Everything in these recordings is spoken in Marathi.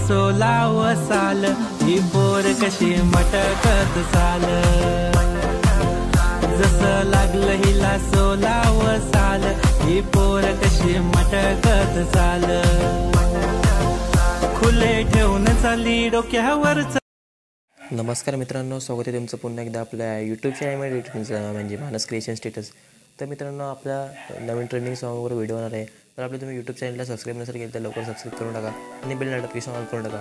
16 साल ही पोर कशी मटकत साल जसं लागलं हिला 16 साल ही पोर कशी मटकत साल खुले ठेवून चाली डोक्यावरच। नमस्कार मित्रांनो, स्वागत आहे तुमचं पुन्हा एकदा आपल्या यूट्यूब चॅनलमध्ये म्हणजे मानस क्रिएशन स्टेटस। तर मित्रांनो, आपल्या नवीन ट्रेंडिंग सॉन्गवर व्हिडिओ होणार आहे। तर आपल्या तुम्ही यूट्यूब चॅनलला सबस्क्राईब नसेल केलं तर लवकर सबस्क्राईब करून टाका आणि बेल नोटिफिकेशन ऑन करून टाका।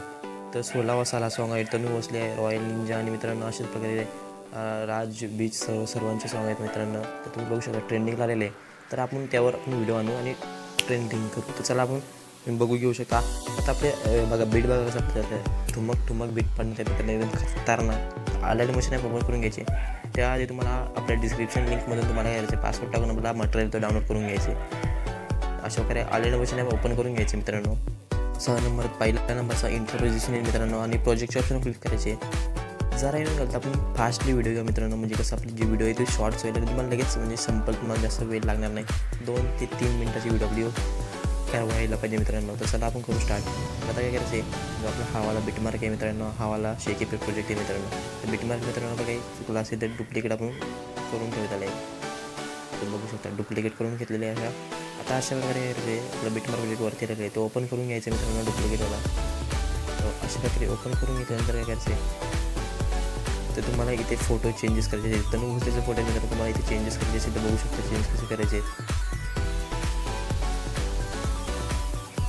तर 16 साला सॉन्ग आहे, तनू भोसले आहे, रॉयल निंजा आणि मित्रांनो अशाच प्रकारे राज बीच सर्वांचे सॉन्ग आहेत मित्रांनो। तर तुम्ही बघू शकता ट्रेंडिंगला आलेले आहे। तर आपण त्यावर आपण व्हिडिओ आणू आणि ट्रेंडिंग करू। तर चला आपण बघू घेऊ शकता। आता आपले बघा बीट बघा कसं आपल्याला ठुमक ठुमक बीट पण त्या प्रकारे एकदम खतरनाक ऑलरेडी मशीन आहे ओपन करून घ्यायचे। त्याआधी तुम्हाला आपल्या डिस्क्रिप्शन लिंकमधून तुम्हाला यायचे पासवर्ड टाकून आपला मटेरियल तो डाउनलोड करून घ्यायचे। अशा प्रकारे ऑलरेडी मशीन आहे ओपन करून घ्यायचे मित्रांनो। 6 नंबर पहिल्या नंबरचा इंट्रोपोजिशन आहे मित्रांनो आणि प्रोजेक्टच्या ऑप्शन क्लिक करायचे। जरा येऊन घालता आपण फास्टली व्हिडिओ घ्या मित्रांनो, म्हणजे कसं आपली जी व्हिडिओ आहे ती शॉर्ट्स होईल आणि तुम्हाला लगेच म्हणजे संपल, तुम्हाला जास्त वेळ लागणार नाही। 2 ते 3 मिनिटाची व्हिडिओ काय व्हायला पाहिजे मित्रांनो। तर चला आपण करू स्टार्ट। आता काय करायचं आहे, जो आपला हावाला बीटमार्क आहे मित्रांनो, हावाला शेक इफेक्ट प्रोजेक्ट आहे मित्रांनो। तर बीटमार्क मित्रांनो काही चुकला असेल तर डुप्लिकेट आपण करून ठेवत आलं आहे। तुम्ही बघू शकता डुप्लिकेट करून घेतलेले आहे। आता अशा प्रकारे आपला बीटमार्क प्रोजेक्ट वरती राहिलं आहे तो ओपन करून घ्यायचं मित्रांनो डुप्लिकेटवाला। तर अशा प्रकारे ओपन करून घेतल्यानंतर काय करायचं आहे, तर तुम्हाला इथे फोटो चेंजेस करायचे आहेत। तनू भोसलेचे फोटो मित्रांनो तुम्हाला इथे चेंजेस करायचे असेल तर बघू शकता चेंज कसे करायचे।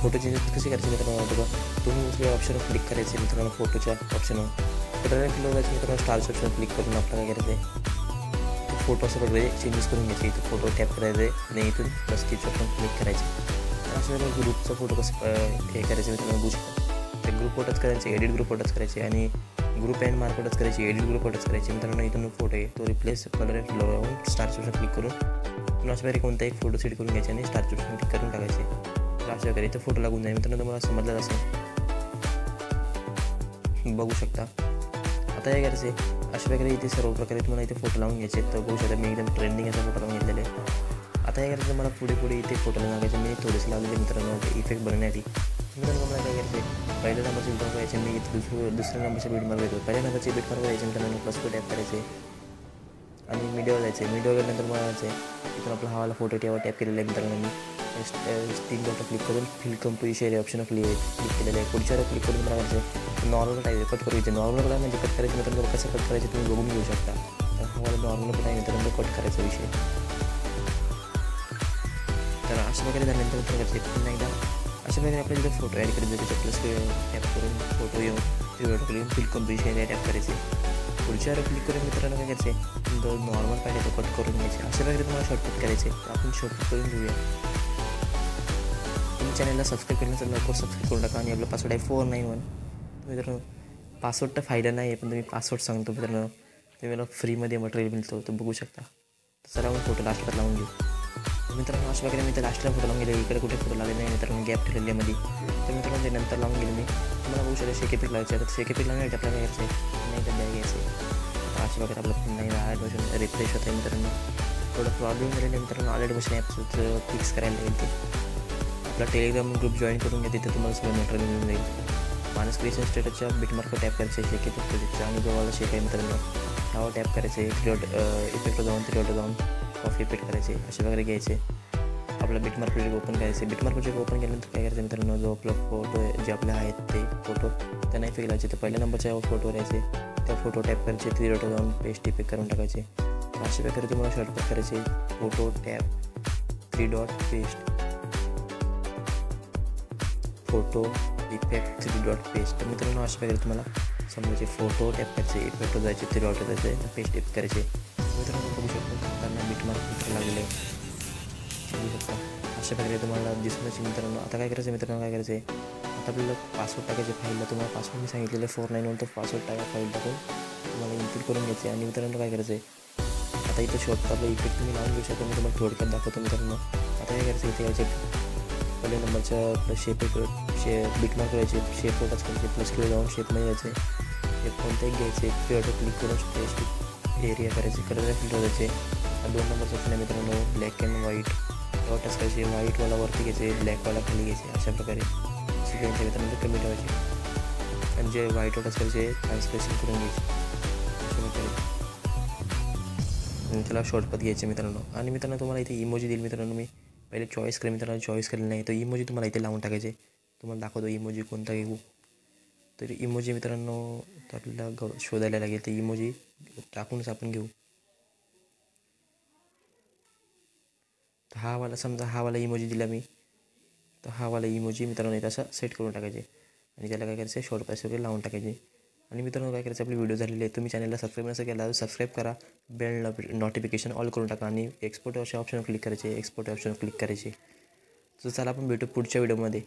फोटो चेंजेस कसे करायचे मित्रांनो बघा, तुम्ही दुसऱ्या ऑप्शनवर क्लिक करायचे मित्रांनो, फोटोच्या ऑप्शनवर डायरेक्ट क्लिक करायचं मित्रांनो, स्टारच्या ऑप्शन क्लिक करून आपल्याला काय करायचं आहे, फोटो असं वगैरे चेंजेस करून घ्यायचे। इथं फोटो टॅप करायचे आणि इथून प्लस स्टिच ऑप्शन क्लिक करायचे। अशा ग्रुपचा फोटो कसं हे करायचं मित्रांनो बघू शकता। ते ग्रुप फोटोच करायचे, एडिट ग्रुप फोटोच करायचे आणि ग्रुप अँड मार्क फोटोच करायचे, एडिट ग्रुप फोटोच करायचे मित्रांनो। इथून फोटो आहे तो रिप्लेस कलर लावून स्टारच्या ऑप्शन क्लिक करून तुम्हाला अशा प्रकारे कोणता एक फोटो सेट करून घ्यायचे आणि स्टारच्या ऑप्शन क्लिक करून टाकायचे। अशा प्रकारे इथं फोटो लागून जाईल मित्रांनो, तुम्हाला समजलं असेल बघू शकता। आता काय करायचे, अशा प्रकारे इथे सर्व प्रकारे तुम्हाला इथे फोटो लावून घ्यायचे। तर बघू शकता मी एकदम ट्रेंडिंग असा फोटो लावून घेतलेले आहे। आता काय करायचं, मला पुढे इथे फोटो लावायचे, मी थोडेसे लावलेले मित्रांनो इफेक्ट बनवण्यासाठी। मित्रांनो मला काय करायचे, पहिल्या नंबरचे बीट मार्क करायचे, मी दुसऱ्या नंबरचे बीट मार्क घेतो। पहिल्या नंबरचे बीट मार्क करायचे मित्रांनो, प्लस टॅप करायचे आणि मीडियावर जायचे। मीडियावर गेल्यानंतर मला जायचं इथून आपला हवाला फोटो टेवा टॅप केलेला आहे मित्रांनो। मी 3 डॉट क्लिक करून फिल कंपोजिशन या ऑप्शन क्लिक केलेलं आहे। पुढच्यावर क्लिक करून मला करायचं नॉर्मल टाईप कट करायचे। नॉर्मल कट म्हणजे कट करायचं मित्रांनो, कसं कट करायचं तुम्ही बघून घेऊ शकता। तर हवाला नॉर्मल कट आहे मित्रांनो, कट करायचा विषय। तर अशा प्रकारे झाल्यानंतर करायचे पुन्हा एकदा अशा प्रकारे आपल्या जिथे फोटो ॲड करायचे, त्याच्या प्लस टॅप करून फोटो येऊन फिल कंपोजिशन या टॅप करायचे। पुढच्यावर क्लिक करून मित्रांनो काय करायचे, जो नॉर्मल पाहिजे तो कट करून घ्यायचे। अशा प्रकारे तुम्हाला शॉर्टकट करायचे। तर आपण शॉर्टकट करून घेऊया। तुम्ही चॅनलला सबस्क्राईब केल्यानंतर लवकर सबस्क्राईब करून टाका आणि आपला पासवर्ड आहे 491। मित्रांनो पासवर्ड तर फायदा नाही आहे, पण तुम्ही पासवर्ड सांगतो मित्रांनो, तुम्हाला फ्रीमध्ये मटेरियल मिळतो तर बघू शकता। तर चला आपण फोटो लास्टला लावून घेऊ मित्रांनो। अशा प्रकारे मी तर लास्टला फोटो लावून गेले, इकडे कुठे फोटो लावले नाही मित्रांनो, गॅप ठेवलेली मध्ये। तर मित्रांनो ते नंतर लावून गेले मी, तुम्हाला बघू शकता शेके पीक लावायचे। तर शेके पीक लावण्यासाठी आपल्याला घ्यायचं आहे नाही तर बॅग घ्यायचं। अशा प्रकारे आपलं पुन्हा एकदा ॲडमिशन रिफ्रेश होतं आहे मित्रांनो। थोडं प्रॉब्लेम झालेलं आहे मित्रांनो, ऑलरेडी मशीन ॲपचं फिक्स करायला लागेल। ते आपला टेलिग्राम ग्रुप जॉईन करून घ्या, तिथे तुम्हाला सगळं मटेरियल मिळून जाईल। मानस क्रिएशन स्टेटसच्या बीटमार्क टॅप करायचे शेके पीक प्रोजेक्टचा आणि जवळला शेक आहे मित्रांनो त्यावर टॅप करायचे। इफेक्ट जाऊन कॉफी इफेक्ट करायचे। अशा प्रकारे घ्यायचे, आपला बीटमार्क प्रोजेक्ट ओपन करायचे। बीटमार्क प्रोजेक्ट ओपन केल्यानंतर काय करायचं मित्रांनो, जो आपला फोटो जे आपले आहेत ते फोटो त्यांना इफेक्ट लावायचे। तर पहिल्या नंबरच्या फोटोवर यायचे, त्या फोटो टॅप करायचे, 3 डॉट जाऊन पेस्ट इफेक्ट करून टाकायचे। अशा प्रकारे तुम्हाला शॉर्टकट करायचे, photo tap 3 dot paste photo effect 3 dot paste. तर मित्रांनो अशा प्रकारे तुम्हाला समजायचे, फोटो टॅप करायचे, इफेक्ट जायचे, 3 डॉट जायचे, पेस्ट इफेक्ट करायचे। मित्रांनो बघू शकतो त्यांना बीटमार्क लागलेले बघू शकता। अशा प्रकारे तुम्हाला दिसूनच मित्रांनो। आता काय करायचं मित्रांनो, काय करायचं आहे, आता आपल्याला पासवर्ड टाकायचे फाईलला। तुम्हाला पासवर्ड मी सांगितलेलं 491 तो पासवर्ड टाका, फाईल टाकून तुम्हाला इनपुट करून घ्यायचे। आणि मित्रांनो काय करायचं आहे, आता इथं शॉर्टकट आपला इफेक्ट तुम्ही लावून घेऊ शकता, मी तुम्हाला थोडक्यात दाखवतो मित्रांनो। आता काय करायचं, इथे यायचे पहिल्या नंबरच्या प्लस बीटमार्क करायचे, शेप फोटोच करायचे, प्लस किंवा जाऊन शेपमध्ये जायचे, शेप कोणताही घ्यायचे, ऑटो क्लिक करून स्पेस एरिया करायचे, कलर फिल्टर द्यायचे। 2 नंबरचं ऑप्शन आहे मित्रांनो ब्लॅक अँड व्हाईट, टच करायचे, व्हाईटवाला वरती घ्यायचे, ब्लॅकवाला खाली घ्यायचे। अशा प्रकारे सिक्वेन्सच्या मित्रांनो कमी ठेवायचे। आणि जे व्हाईट वाटत करायचे ट्रान्सलेशन करून घ्यायचे आणि त्याला शॉर्टकट घ्यायचे मित्रांनो. आणि मित्रांनो तुम्हाला इथे इमोजी देईल मित्रांनो. मी पहिले चॉईस करेल मित्रांनो, चॉईस केलेलं नाही तर इमोजी तुम्हाला इथे लावून टाकायचे. तुम्हाला दाखवतो इमोजी कोणता घेऊ. तर इमोजी मित्रांनो तर आपल्याला शोधायला लागेल ते इमोजी टाकूनच आपण घेऊ. तर हा वाला समजा हा वाला इमोजी दिला मी, तर हा वाला इमोजी मित्रांनो इथं असं सेट करून टाकायचे आणि त्याला काय करायचं शॉर्टकट वगैरे लावून टाकायचे. आणि मित्रांनो काय करायचं आपले व्हिडिओ झालेले आहे, तुम्ही चॅनलला सबस्क्राईब नसेल केला तर सबस्क्राईब करा, बेल नोटिफिकेशन ऑल करून टाका आणि एक्सपोर्ट अशा ऑप्शनवर क्लिक करायचे, एक्सपोर्ट ऑप्शनवर क्लिक करायचे. तर चला आपण भेटू पुढच्या व्हिडिओमध्ये.